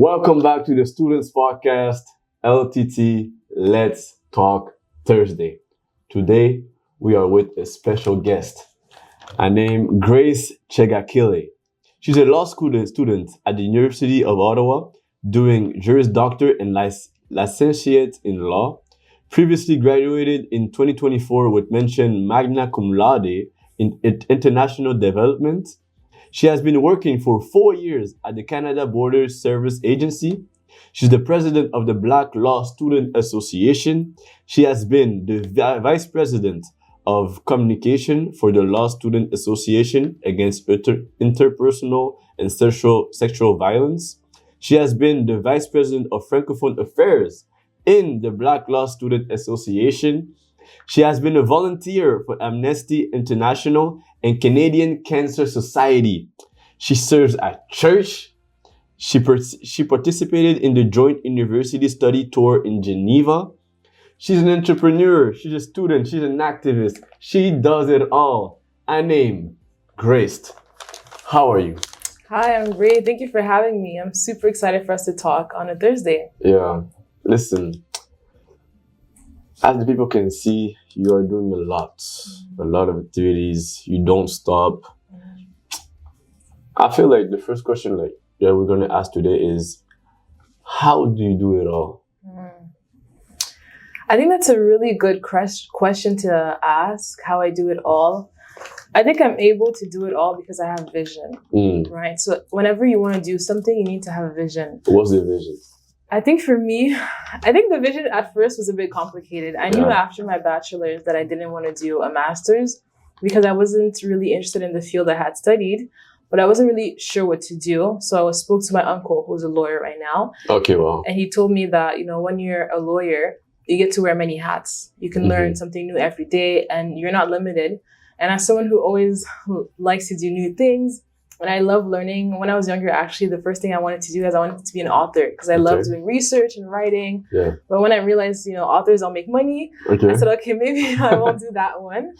Welcome back to the Students Podcast, LTT Let's Talk Thursday. Today, we are with a special guest. Her name, Grace Tsegakele. She's a law school student at the University of Ottawa, doing Juris Doctor and Licentiate in Law. Previously graduated in 2024 with mention magna cum laude in International Development. She has been working for 4 years at the Canada Border Service Agency. She's the president of the Black Law Student Association. She has been the vice president of communication for the Law Student Association against interpersonal and sexual violence. She has been the vice president of Francophone Affairs in the Black Law Student Association. She has been a volunteer for Amnesty International and Canadian Cancer Society. She serves at church. She participated in the Joint University Study Tour in Geneva. She's an entrepreneur. She's a student. She's an activist. She does it all. Her name, Grace. How are you? Hi, I'm great. Thank you for having me. I'm super excited for us to talk on a Thursday. Yeah. Listen, as the people can see, you are doing a lot of activities. You don't stop. I feel like the first question we're going to ask today is, how do you do it all? I think that's a really good question to ask, how I do it all. I think I'm able to do it all because I have vision, right? So whenever you want to do something, you need to have a vision. What's the vision? I think for me, the vision at first was a bit complicated. I knew after my bachelor's that I didn't want to do a master's because I wasn't really interested in the field I had studied, but I wasn't really sure what to do. So I spoke to my uncle, who's a lawyer right now. Okay, wow. And he told me that, when you're a lawyer, you get to wear many hats. You can learn something new every day and you're not limited. And as someone who always likes to do new things, and I love learning. When I was younger, actually, the first thing I wanted to do is I wanted to be an author because I love doing research and writing. Yeah. But when I realized, authors don't make money, I said, okay, maybe I won't do that one.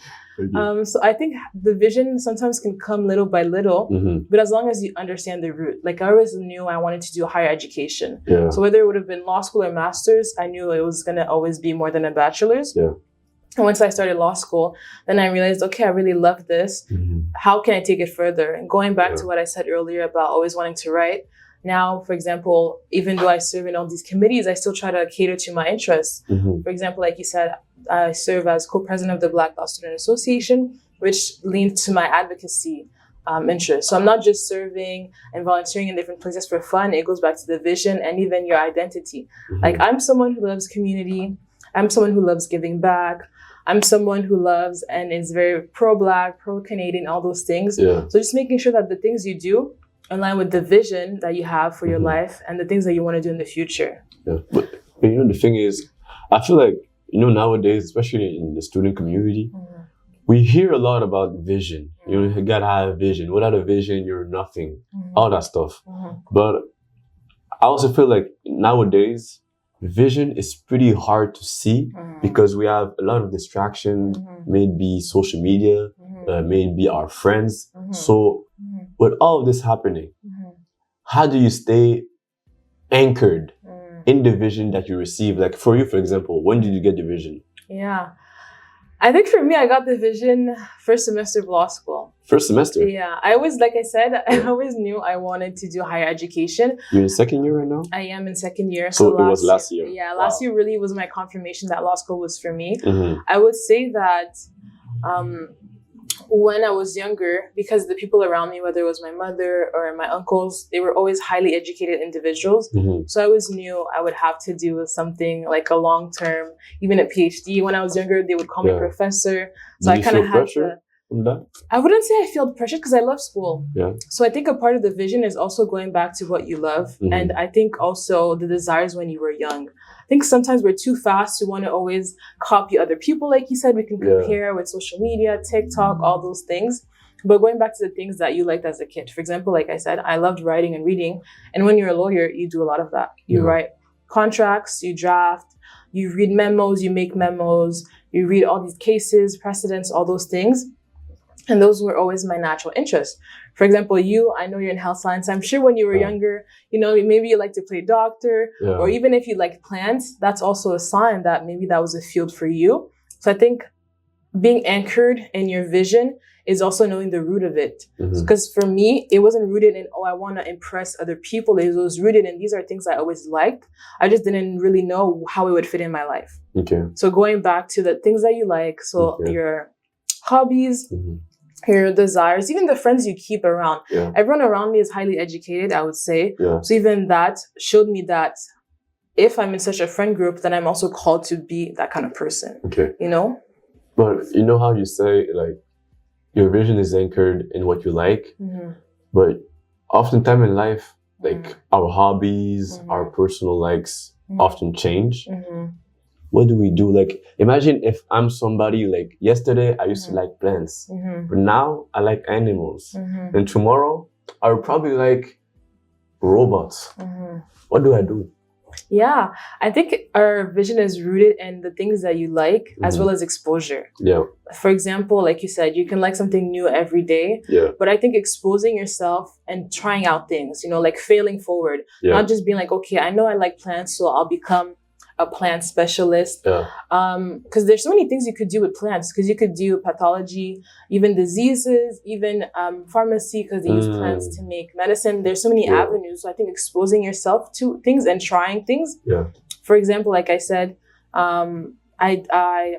So I think the vision sometimes can come little by little, but as long as you understand the route. Like I always knew I wanted to do higher education. Yeah. So whether it would have been law school or master's, I knew it was going to always be more than a bachelor's. Yeah. And once I started law school, then I realized, okay, I really love this. How can I take it further? And going back to what I said earlier about always wanting to write, now, for example, even though I serve in all these committees, I still try to cater to my interests. For example, like you said, I serve as co-president of the Black Law Student Association, which leans to my advocacy interests. So I'm not just serving and volunteering in different places for fun. It goes back to the vision and even your identity. Like I'm someone who loves community. I'm someone who loves giving back. I'm someone who loves and is very pro-Black, pro-Canadian, all those things. Yeah. So just making sure that the things you do align with the vision that you have for your life and the things that you want to do in the future. Yeah. But the thing is, I feel like, nowadays, especially in the student community, we hear a lot about vision. You gotta have a vision. Without a vision, you're nothing. All that stuff. But I also feel like nowadays, vision is pretty hard to see because we have a lot of distraction, maybe social media, maybe our friends. So with all of this happening, how do you stay anchored in the vision that you receive? Like for you, for example, when did you get the vision? Yeah. I think for me, I got the vision first semester of law school. First semester? Yeah. I always knew I wanted to do higher education. You're in second year right now? I am in second year. So it was last year? Yeah, last year really was my confirmation that law school was for me. I would say that when I was younger, because the people around me, whether it was my mother or my uncles, they were always highly educated individuals. So I always knew I would have to do something like a long-term, even a PhD. When I was younger, they would call me professor. So I kind of had to... I wouldn't say I felt pressured because I love school. Yeah. So I think a part of the vision is also going back to what you love. And I think also the desires when you were young. I think sometimes we're too fast to want to always copy other people. Like you said, we can compare with social media, TikTok, all those things. But going back to the things that you liked as a kid. For example, like I said, I loved writing and reading. And when you're a lawyer, you do a lot of that. You write contracts, you draft, you read memos, you make memos, you read all these cases, precedents, all those things. And those were always my natural interests. For example, I know you're in health science. I'm sure when you were younger, maybe you like to play doctor, or even if you like plants, that's also a sign that maybe that was a field for you. So I think being anchored in your vision is also knowing the root of it. Because for me, it wasn't rooted in, I want to impress other people. It was rooted in, these are things I always liked. I just didn't really know how it would fit in my life. Okay. So going back to the things that you like, so your hobbies, your desires, even the friends you keep around. Everyone around me is highly educated, I would say. So even that showed me that if I'm in such a friend group, then I'm also called to be that kind of person. Okay. But you know how you say, like, your vision is anchored in what you like, but oftentimes in life, like our hobbies, our personal likes often change. What do we do? Like, imagine if I'm somebody, like, yesterday I used to like plants, but now I like animals. And tomorrow I will probably like robots. What do I do? Yeah, I think our vision is rooted in the things that you like, as well as exposure. For example, like you said, you can like something new every day. But I think exposing yourself and trying out things, like failing forward, not just being like, okay, I know I like plants, so I'll become a plant specialist. Because there's so many things you could do with plants, because you could do pathology, even diseases, even pharmacy, because they use plants to make medicine. There's so many avenues. So I think exposing yourself to things and trying things. For example, like I said, I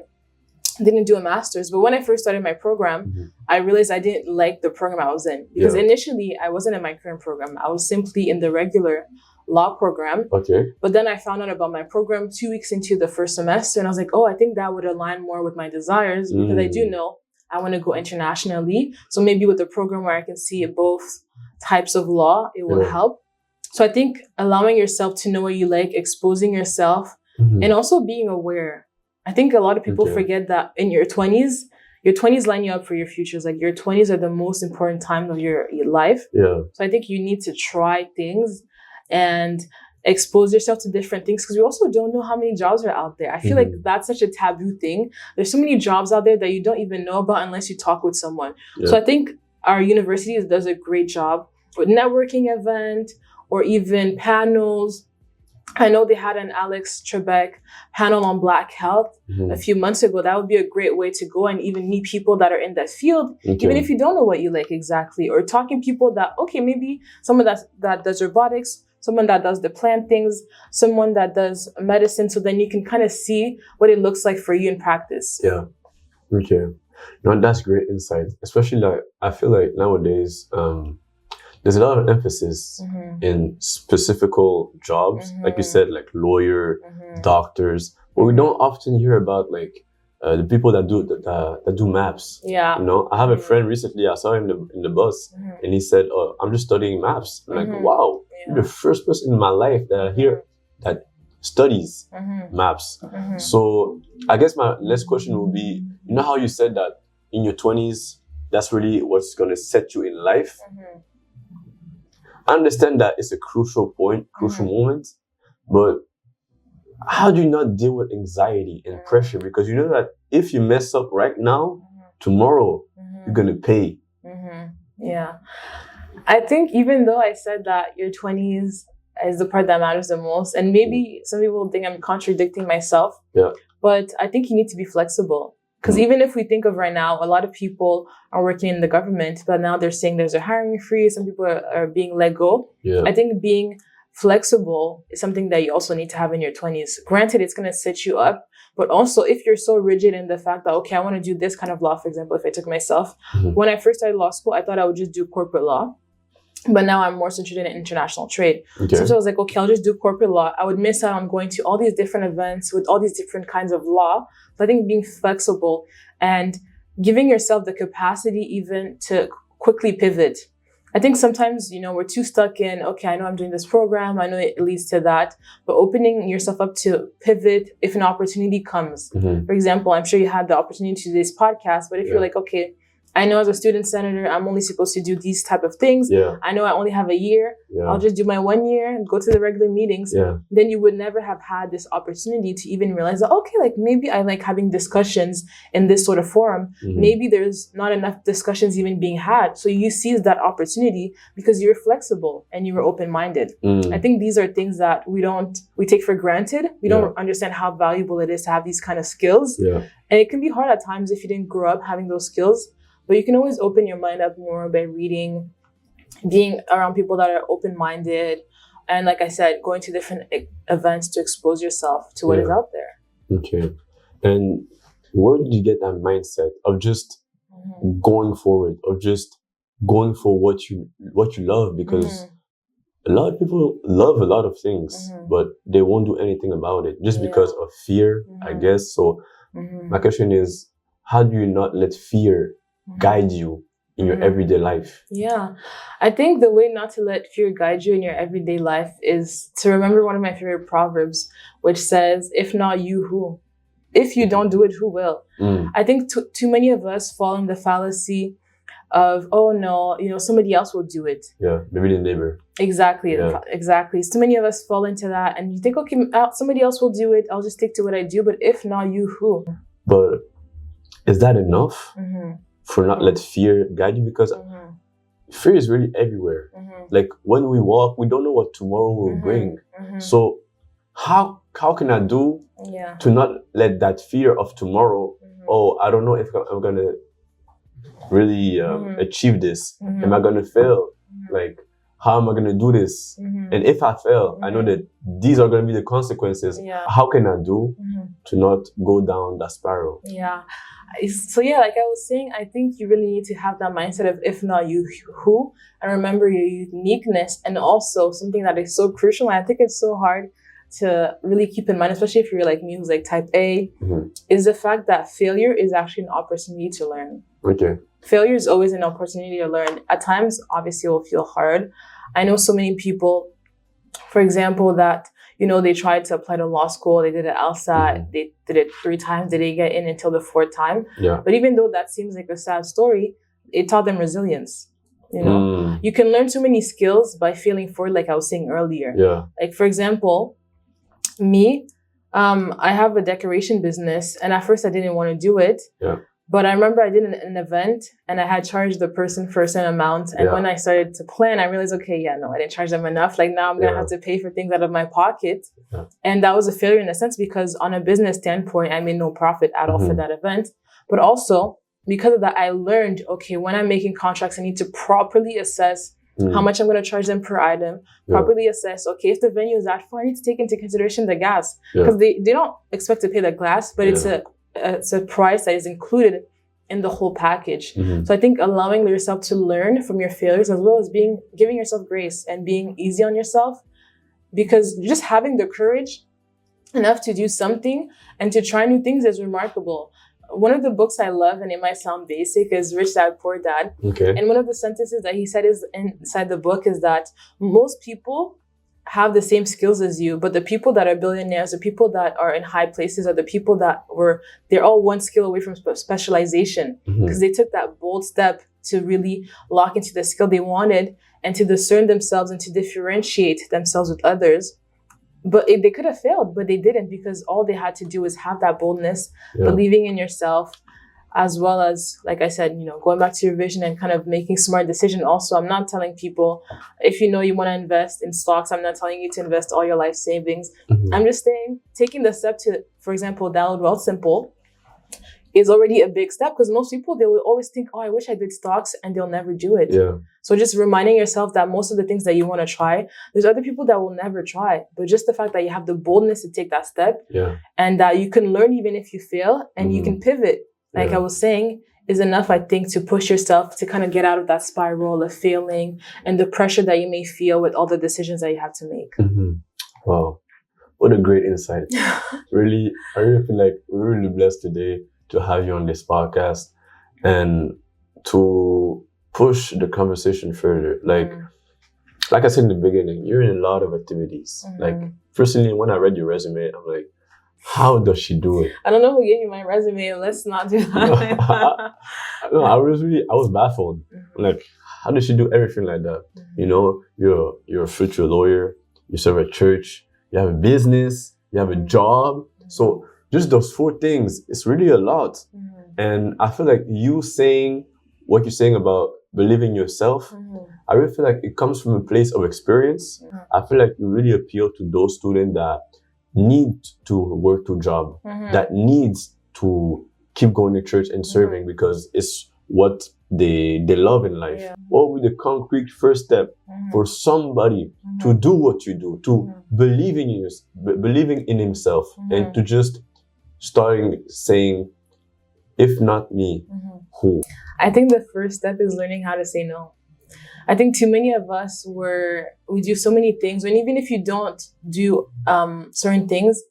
didn't do a master's, but when I first started my program, I realized I didn't like the program I was in, because initially I wasn't in my current program. I was simply in the regular law program. But then I found out about my program 2 weeks into the first semester, and I was like, I think that would align more with my desires, because I do know I want to go internationally. So maybe with a program where I can see both types of law, it will help. So I think allowing yourself to know what you like, exposing yourself, and also being aware. I think a lot of people forget that in your 20s line you up for your futures. Like, your 20s are the most important time of your life. So I think you need to try things and expose yourself to different things, because we also don't know how many jobs are out there. I feel like that's such a taboo thing. There's so many jobs out there that you don't even know about unless you talk with someone. So I think our university does a great job with networking event or even panels. I know they had an Alex Trebek panel on Black health a few months ago. That would be a great way to go and even meet people that are in that field, even if you don't know what you like exactly, or talking people that, maybe someone that does robotics, someone that does the plant things, someone that does medicine, so then you can kind of see what it looks like for you in practice. Okay. No, that's great insight. Especially, like, I feel like nowadays, there's a lot of emphasis in specific jobs, like you said, like lawyer, doctors, but we don't often hear about, like, the people that do maps. I have a friend recently, I saw him in the bus, and he said, I'm just studying maps. I'm like, wow, you're the first person in my life that I hear that studies maps. So I guess my next question will be, you know how you said that in your 20s, that's really what's going to set you in life? I understand that it's a crucial moment, but how do you not deal with anxiety and pressure? Because you know that if you mess up right now, tomorrow you're going to pay. I think even though I said that your 20s is the part that matters the most, and maybe some people think I'm contradicting myself, but I think you need to be flexible. Because even if we think of right now, a lot of people are working in the government, but now they're saying there's a hiring freeze, some people are being let go. I think being flexible is something that you also need to have in your 20s. Granted, it's going to set you up, but also if you're so rigid in the fact that, I want to do this kind of law, for example, if I took myself, when I first started law school, I thought I would just do corporate law. But now I'm more interested in international trade. So I was like, I'll just do corporate law. I would miss out on going to all these different events with all these different kinds of law. So I think being flexible and giving yourself the capacity even to quickly pivot. I think sometimes, we're too stuck in, I know I'm doing this program, I know it leads to that, but opening yourself up to pivot if an opportunity comes. For example, I'm sure you had the opportunity to do this podcast, but if you're like, I know as a student senator, I'm only supposed to do these type of things. Yeah. I know I only have a year. Yeah. I'll just do my 1 year and go to the regular meetings. Yeah. Then you would never have had this opportunity to even realize that, okay, like maybe I like having discussions in this sort of forum. Maybe there's not enough discussions even being had. So you seize that opportunity because you're flexible and you were open-minded. I think these are things that we take for granted. We don't understand how valuable it is to have these kind of skills. Yeah. And it can be hard at times if you didn't grow up having those skills. But you can always open your mind up more by reading, being around people that are open-minded, and like I said, going to different events to expose yourself to what is out there. Okay. And where did you get that mindset of just going forward, of just going for what you love? Because a lot of people love a lot of things, but they won't do anything about it just because of fear, I guess. So my question is, how do you not let fear guide you in your everyday life? Yeah, I think the way not to let fear guide you in your everyday life is to remember one of my favorite proverbs, which says, if not you, who? If you don't do it, who will? I think too many of us fall in the fallacy of, oh no, somebody else will do it. Yeah, maybe the neighbor. Exactly, exactly. So many of us fall into that and you think, okay, somebody else will do it. I'll just stick to what I do. But if not you, who? But is that enough? For not let fear guide you? Because fear is really everywhere. Like when we walk, we don't know what tomorrow will bring. So how can I do to not let that fear of tomorrow, oh, I don't know if I'm going to really achieve this. Am I going to fail? Like, how am I going to do this? And if I fail, I know that these are going to be the consequences. How can I do to not go down that spiral? Yeah. So like I was saying, I think you really need to have that mindset of if not you, who, and remember your uniqueness. And also something that is so crucial, and I think it's so hard to really keep in mind, especially if you're like me, who's like type A, is the fact that failure is actually an opportunity to learn. Okay. Failure is always an opportunity to learn. At times, obviously, it will feel hard. I know so many people, for example, that they tried to apply to law school. They did an LSAT. They did it 3 times. They didn't get in until the 4th time. Yeah. But even though that seems like a sad story, it taught them resilience. You can learn so many skills by failing forward, like I was saying earlier. Yeah. Like, for example, me, I have a decoration business. And at first, I didn't want to do it. Yeah. But I remember I did an event and I had charged the person for a certain amount. And when I started to plan, I realized, okay, I didn't charge them enough. Like now I'm going to have to pay for things out of my pocket. Yeah. And that was a failure in a sense because on a business standpoint, I made no profit at all for that event. But also because of that, I learned, okay, when I'm making contracts, I need to properly assess how much I'm going to charge them per item, properly assess, okay, if the venue is that far, I need to take into consideration the gas. Because they don't expect to pay the glass, but it's a price that is included in the whole package. So I think allowing yourself to learn from your failures as well as giving yourself grace and being easy on yourself, because just having the courage enough to do something and to try new things is remarkable. One of the books I love, and it might sound basic, is Rich Dad, Poor Dad. Okay. And one of the sentences that he said is inside the book is that most people have the same skills as you, but the people that are billionaires, the people that are in high places, are the people that they're all one skill away from specialization because they took that bold step to really lock into the skill they wanted and to discern themselves and to differentiate themselves with others. But they could have failed, but they didn't because all they had to do is have that boldness, believing in yourself, as well as, like I said, going back to your vision and kind of making smart decisions. Also, I'm not telling people, if you want to invest in stocks, I'm not telling you to invest all your life savings. I'm just saying, taking the step to, for example, download Wealth Simple is already a big step because most people, they will always think, oh, I wish I did stocks, and they'll never do it. Yeah. So just reminding yourself that most of the things that you want to try, there's other people that will never try. But just the fact that you have the boldness to take that step and that you can learn even if you fail and you can pivot. Like I was saying, is enough, I think, to push yourself to kind of get out of that spiral of failing and the pressure that you may feel with all the decisions that you have to make. Wow. What a great insight. Really, I really feel like we're really blessed today to have you on this podcast and to push the conversation further. Like I said in the beginning, you're in a lot of activities. Like, personally, when I read your resume, I'm like, How does she do it? I don't know who gave you my resume. Let's not do that. No, I was baffled. Mhm. Like, how does she do everything like that? You know, you're a future lawyer, you serve at church, you have a business, you have a job. So just those 4 things, it's really a lot. Mhm. And I feel like you saying what you're saying about believing yourself, Mhm. I really feel like it comes from a place of experience. Mhm. I feel like you really appeal to those students that need to work to job, Mhm. that needs to keep going to church and serving because it's what they love in life. Yeah. What would be the concrete first step for somebody to do what you do, to believing in himself, and to just starting saying, if not me, who? I think the first step is learning how to say no. I think too many of us we do so many things, and even if you don't do certain things,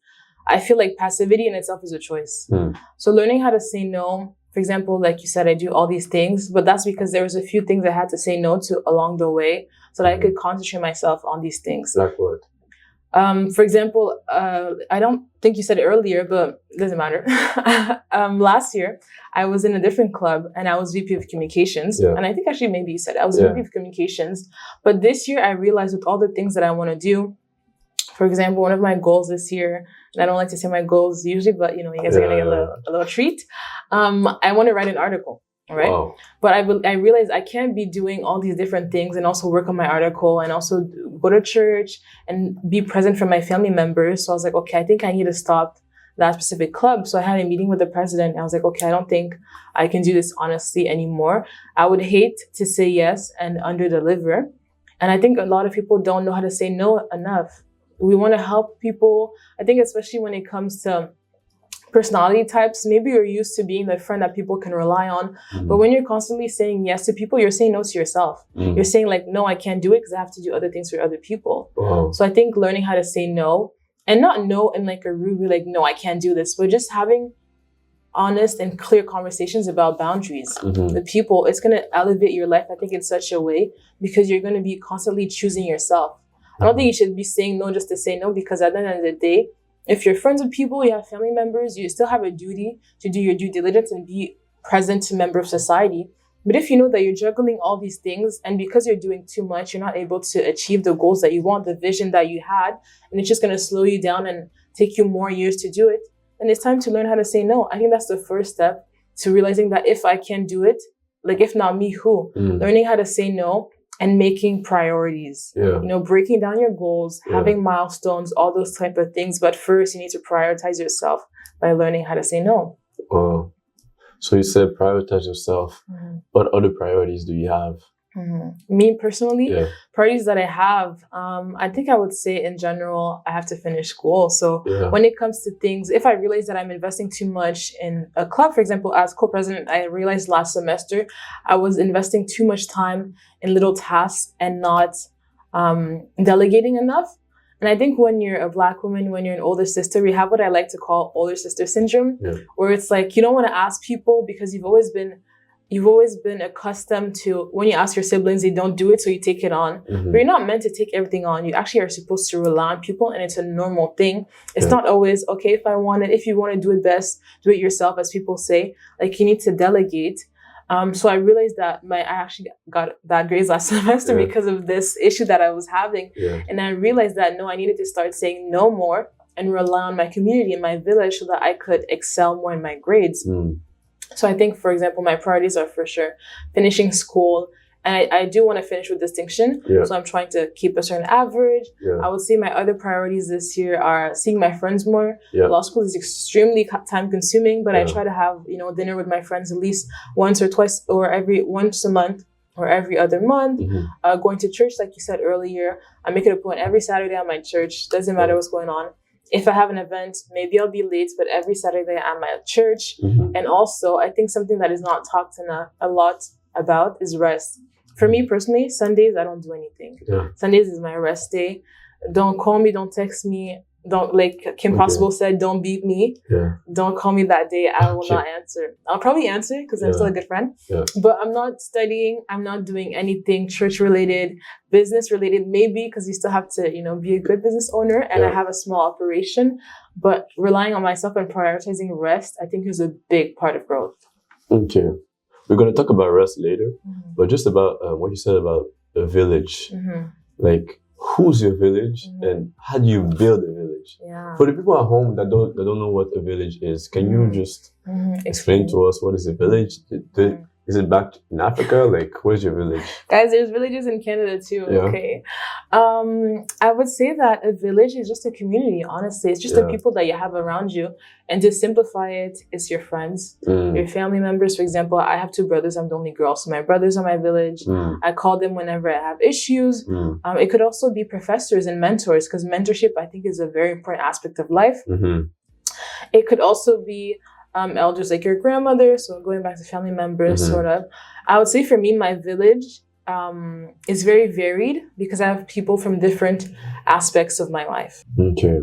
I feel like passivity in itself is a choice. So learning how to say no, for example, like you said, I do all these things, but that's because there was a few things I had to say no to along the way so that I could concentrate myself on these things. Like what? For example, I don't think you said it earlier, but it doesn't matter. Last year, I was in a different club and I was VP of Communications. Yeah. And I think actually maybe you said it, I was VP of Communications. But this year, I realized with all the things that I want to do, for example, one of my goals this year, and I don't like to say my goals usually, but you guys are going to get a little treat. I want to write an article. Right. Wow. But I realized I can't be doing all these different things and also work on my article and also go to church and be present for my family members. So I was like, okay, I think I need to stop that specific club. So I had a meeting with the president. And I was like, okay, I don't think I can do this honestly anymore. I would hate to say yes and under-deliver. And I think a lot of people don't know how to say no enough. We want to help people. I think especially when it comes to personality types, maybe you're used to being the friend that people can rely on. But when you're constantly saying yes to people, you're saying no to yourself. You're saying like, no, I can't do it because I have to do other things for other people. So I think learning how to say no, and not no in like a rude way, like, no, I can't do this, but just having honest and clear conversations about boundaries with people, it's going to elevate your life, I think, in such a way because you're going to be constantly choosing yourself. I don't think you should be saying no just to say no, because at the end of the day, if you're friends with people, you have family members, you still have a duty to do your due diligence and be present to member of society. But if you know that you're juggling all these things and because you're doing too much, you're not able to achieve the goals that you want, the vision that you had, and it's just going to slow you down and take you more years to do it, then it's time to learn how to say no. I think that's the first step to realizing that if I can't do it, like if not me, who? Learning how to say no and making priorities, breaking down your goals, having milestones, all those type of things. But first, you need to prioritize yourself by learning how to say no. So you said prioritize yourself. What other priorities do you have? Me personally, priorities that I have, I think I would say in general, I have to finish school. So when it comes to things, if I realize that I'm investing too much in a club, for example, as co-president, I realized last semester I was investing too much time in little tasks and not delegating enough. And I think when you're a Black woman, when you're an older sister, we have what I like to call older sister syndrome, where it's like you don't want to ask people because you've always been accustomed to when you ask your siblings, they don't do it, so you take it on. But you're not meant to take everything on. You actually are supposed to rely on people, and it's a normal thing. It's not always, okay, if you want to do it best, do it yourself, as people say. Like, you need to delegate. So I realized that I actually got bad grades last semester because of this issue that I was having. And I realized that, no, I needed to start saying no more and rely on my community and my village so that I could excel more in my grades. So I think, for example, my priorities are for sure finishing school. And I do want to finish with distinction. So I'm trying to keep a certain average. I would say my other priorities this year are seeing my friends more. Law school is extremely time consuming, but I try to have, dinner with my friends at least once or twice or once a month or every other month. Going to church, like you said earlier, I make it a point every Saturday at my church. Doesn't matter what's going on. If I have an event, maybe I'll be late, but every Saturday I'm at church. And also, I think something that is not talked a lot about is rest. For me personally, Sundays, I don't do anything. Sundays is my rest day. Don't call me, don't text me. Don't, like Kim Possible said, don't beat me. Yeah. Don't call me that day. I will not answer. I'll probably answer because I'm still a good friend. Yeah. But I'm not studying. I'm not doing anything church related, business related. Maybe because you still have to, be a good business owner. And I have a small operation. But relying on myself and prioritizing rest, I think, is a big part of growth. Okay. We're going to talk about rest later. But just about what you said about a village. Like, who's your village and how do you build a village? Yeah. For the people at home that don't know what a village is, can you just explain to us what is a village? Is it back in Africa? Like, where's your village? Guys, there's villages in Canada too. Yeah. Okay. I would say that a village is just a community, honestly. It's just the people that you have around you. And to simplify it, it's your friends, your family members. For example, I have 2 brothers. I'm the only girl. So my brothers are my village. I call them whenever I have issues. It could also be professors and mentors, because mentorship, I think, is a very important aspect of life. It could also be elders like your grandmother. So going back to family members, sort of. I would say for me, my village is very varied because I have people from different aspects of my life. Okay.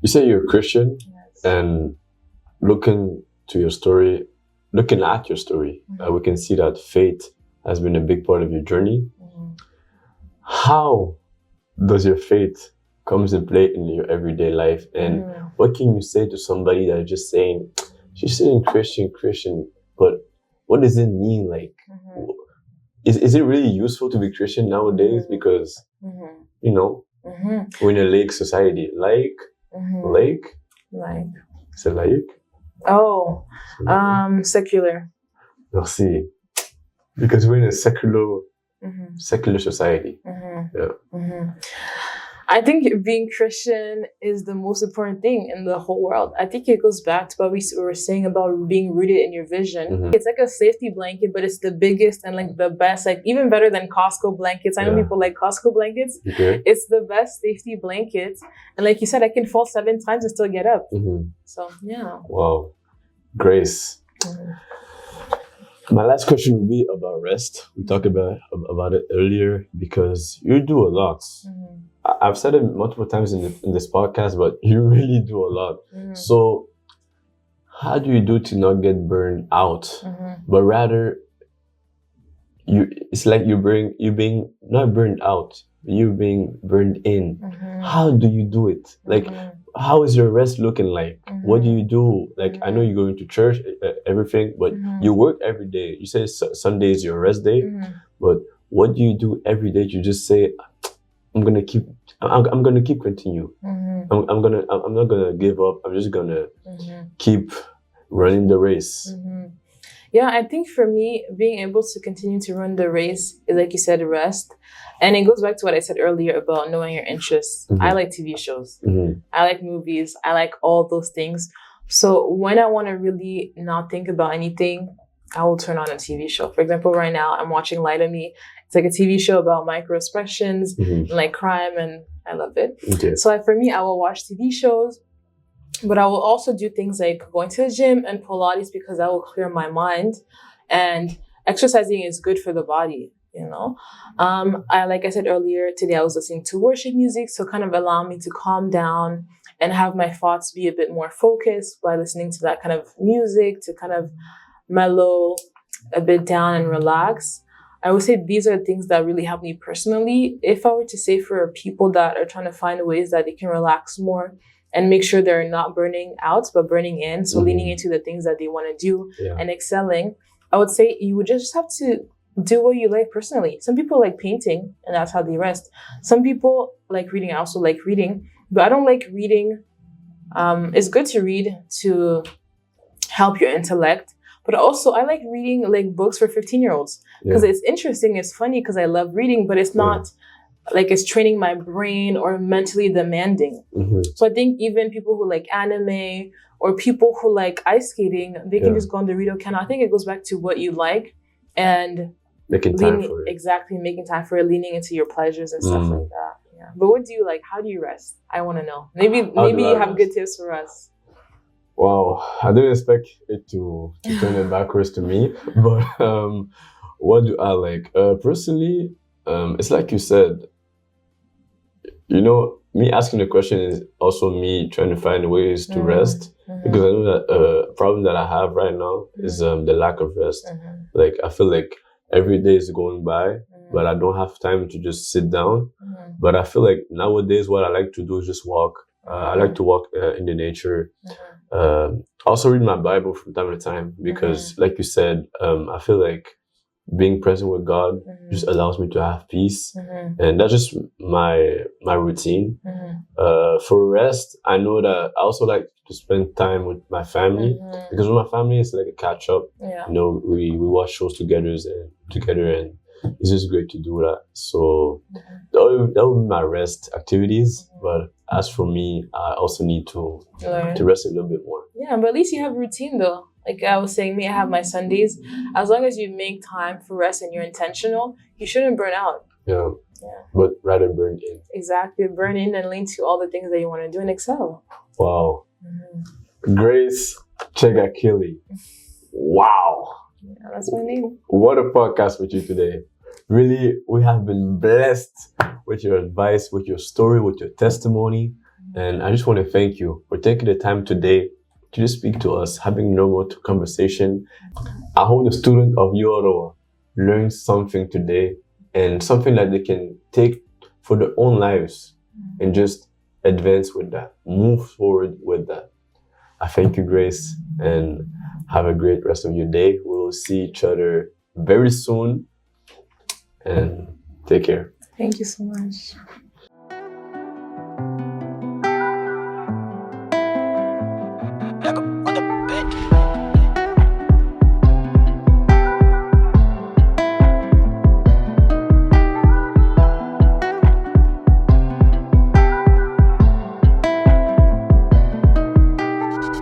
You say you're a Christian, and looking at your story, we can see that faith has been a big part of your journey. How does your faith comes in play in your everyday life, and what can you say to somebody that is just saying, she's saying Christian, but what does it mean? Like, is it really useful to be Christian nowadays? Because, we're in a laic society. Laic? C'est laïque? Oh, secular. Merci. Because we're in a secular society. I think being Christian is the most important thing in the whole world. I think it goes back to what we were saying about being rooted in your vision. It's like a safety blanket, but it's the biggest and like the best, like even better than Costco blankets. I know people like Costco blankets. It's the best safety blanket. And like you said, I can fall 7 times and still get up. So, yeah. Wow. Grace. My last question will be about rest. We talked about it earlier because you do a lot. I've said it multiple times in this podcast, but you really do a lot. So how do you do to not get burned out, but rather it's like you're being not burned out, you're being burned in. How do you do it? Like, how is your rest looking like? What do you do? Like, I know you're going to church, everything, but you work every day. You say Sunday is your rest day, but what do you do every day? You just say, I'm gonna keep continue. I'm not gonna give up. I'm just gonna keep running the race. Yeah, I think for me, being able to continue to run the race is, like you said, rest. And it goes back to what I said earlier about knowing your interests. I like TV shows. I like movies. I like all those things. So when I want to really not think about anything, I will turn on a TV show. For example, right now I'm watching Lie to Me. It's like a TV show about microexpressions and like crime, and I love it. So for me, I will watch TV shows, but I will also do things like going to the gym and Pilates because that will clear my mind. And exercising is good for the body, like I said earlier, today I was listening to worship music, so kind of allow me to calm down and have my thoughts be a bit more focused by listening to that kind of music to kind of mellow a bit down and relax. I would say these are things that really help me personally. If I were to say for people that are trying to find ways that they can relax more and make sure they're not burning out, but burning in, so leaning into the things that they want to do and excelling, I would say you would just have to do what you like personally. Some people like painting, and that's how they rest. Some people like reading. I also like reading, but I don't like reading. It's good to read to help your intellect, but also I like reading like books for 15-year-olds because it's interesting. It's funny because I love reading, but it's not like it's training my brain or mentally demanding. So I think even people who like anime or people who like ice skating, they can just go on the Rito Canal. I think it goes back to what you like and making time for it. Exactly, making time for it, leaning into your pleasures and stuff like that. Yeah. But what do you like? How do you rest? I want to know. Maybe you have good tips for us. Wow, I didn't expect it to turn it backwards to me, but what do I like? Personally, it's like you said, You know, me asking the question is also me trying to find ways to rest, because I know that a problem that I have right now is the lack of rest. Like, I feel like every day is going by, but I don't have time to just sit down. But I feel like nowadays what I like to do is just walk. I like to walk in the nature. Also read my Bible from time to time, because like you said, I feel like being present with God just allows me to have peace, and that's just my routine. For rest, I know that I also like to spend time with my family, because with my family it's like a catch up. Yeah. You know, we watch shows together, and it's just great to do that. So that would be my rest activities. But as for me, I also need to rest a little bit more. Yeah, but at least you have routine though. Like I was saying, me, I have my Sundays. As long as you make time for rest and you're intentional, you shouldn't burn out. Yeah. But rather burn in. Exactly. Burn in and lean to all the things that you want to do and excel. Wow. Grace Tsegakele. Wow. Yeah, that's my name. What a podcast with you today. Really, we have been blessed with your advice, with your story, with your testimony. And I just want to thank you for taking the time today to just speak to us, having normal conversation. I hope the student of URO learned something today, and something that they can take for their own lives and just advance with that, move forward with that. I thank you, Grace, and have a great rest of your day. We will see each other very soon, and take care. Thank you so much.